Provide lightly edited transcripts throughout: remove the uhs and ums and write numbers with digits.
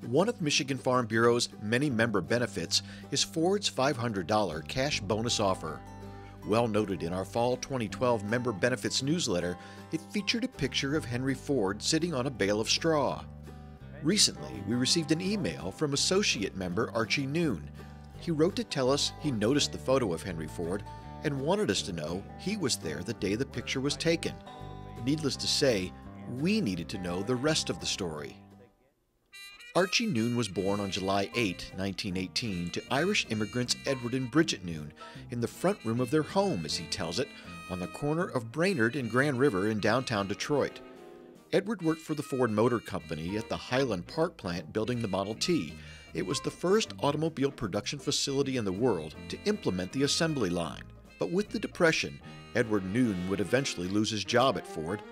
One of Michigan Farm Bureau's many member benefits is Ford's $500 cash bonus offer. Well noted in our Fall 2012 member benefits newsletter, it featured a picture of Henry Ford sitting on a bale of straw. Recently, we received an email from associate member Archie Noon. He wrote to tell us he noticed the photo of Henry Ford and wanted us to know he was there the day the picture was taken. Needless to say, we needed to know the rest of the story. Archie Noon was born on July 8, 1918, to Irish immigrants Edward and Bridget Noon in the front room of their home, as he tells it, on the corner of Brainerd and Grand River in downtown Detroit. Edward worked for the Ford Motor Company at the Highland Park plant building the Model T. It was the first automobile production facility in the world to implement the assembly line. But with the Depression, Edward Noon would eventually lose his job at Ford.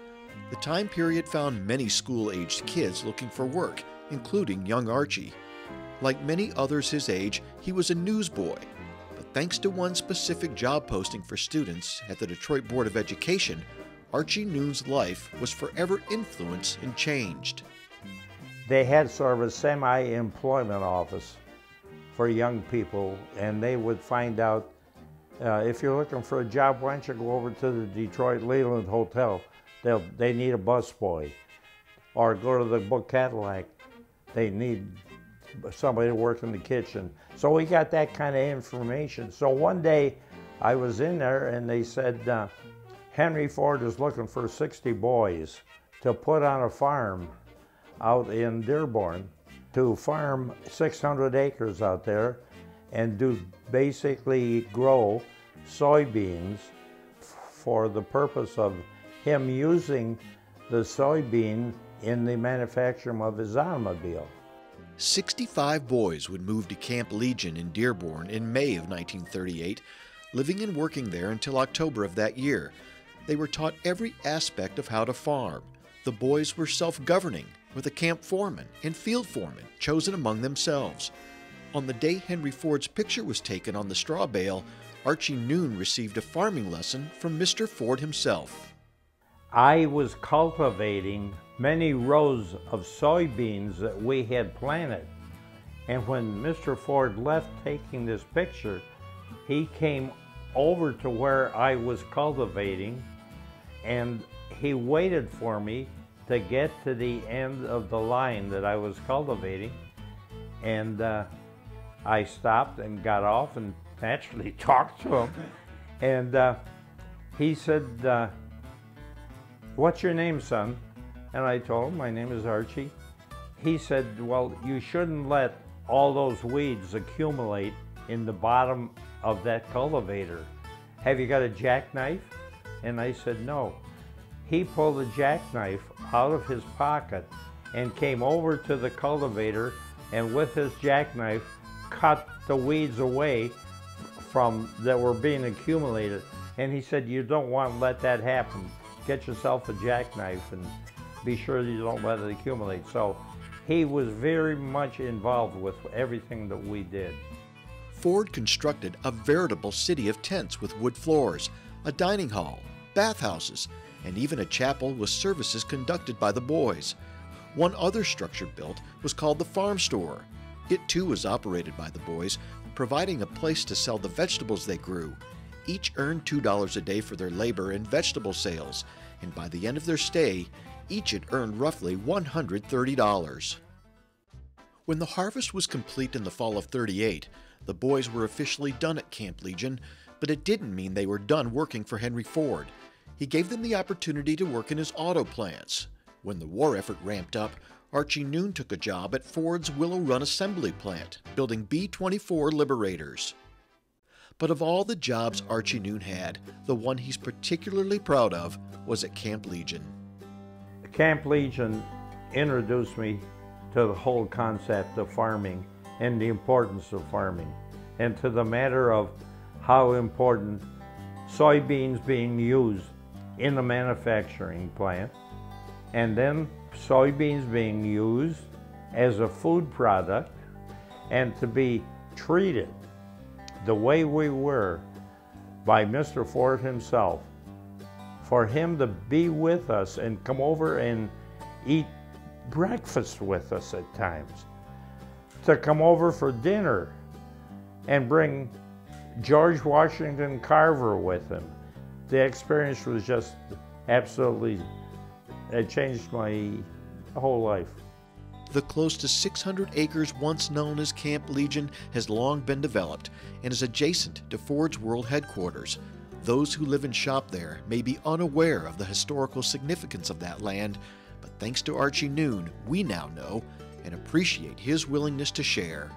The time period found many school-aged kids looking for work, including young Archie. Like many others his age, he was a newsboy, but thanks to one specific job posting for students at the Detroit Board of Education, Archie Noon's life was forever influenced and changed. They had sort of a semi-employment office for young people, and they would find out, if you're looking for a job, why don't you go over to the Detroit Leland Hotel? They need a busboy. Or go to the Book Cadillac. They need somebody to work in the kitchen. So we got that kind of information. So one day I was in there and they said, Henry Ford is looking for 60 boys to put on a farm out in Dearborn, to farm 600 acres out there and do basically grow soybeans for the purpose of him using the soybean in the manufacturing of his automobile. 65 boys would move to Camp Legion in Dearborn in May of 1938, living and working there until October of that year. They were taught every aspect of how to farm. The boys were self-governing, with a camp foreman and field foreman chosen among themselves. On the day Henry Ford's picture was taken on the straw bale, Archie Noon received a farming lesson from Mr. Ford himself. I was cultivating many rows of soybeans that we had planted. And when Mr. Ford left taking this picture, he came over to where I was cultivating, and he waited for me to get to the end of the line that I was cultivating. And I stopped and got off and naturally talked to him. And he said, "What's your name, son?" And I told him, "My name is Archie." He said, "Well, you shouldn't let all those weeds accumulate in the bottom of that cultivator. Have you got a jackknife?" And I said, "No." He pulled a jackknife out of his pocket and came over to the cultivator, and with his jackknife cut the weeds away from that were being accumulated. And he said, "You don't want to let that happen. Get yourself a jackknife and be sure you don't let it accumulate." So he was very much involved with everything that we did. Ford constructed a veritable city of tents with wood floors, a dining hall, bathhouses, and even a chapel with services conducted by the boys. One other structure built was called the Farm Store. It too was operated by the boys, providing a place to sell the vegetables they grew. Each earned $2 a day for their labor and vegetable sales, and by the end of their stay, each had earned roughly $130. When the harvest was complete in the fall of '38, the boys were officially done at Camp Legion, but it didn't mean they were done working for Henry Ford. He gave them the opportunity to work in his auto plants. When the war effort ramped up, Archie Noon took a job at Ford's Willow Run assembly plant, building B-24 Liberators. But of all the jobs Archie Noon had, the one he's particularly proud of was at Camp Legion. Camp Legion introduced me to the whole concept of farming and the importance of farming, and to the matter of how important soybeans being used in the manufacturing plant, and then soybeans being used as a food product and to be treated the way we were by Mr. Ford himself. For him to be with us and come over and eat breakfast with us at times. to come over for dinner and bring George Washington Carver with him. The experience was just absolutely, it changed my whole life. The close to 600 acres once known as Camp Legion has long been developed and is adjacent to Ford's World Headquarters. Those who live and shop there may be unaware of the historical significance of that land, but thanks to Archie Noon, we now know and appreciate his willingness to share.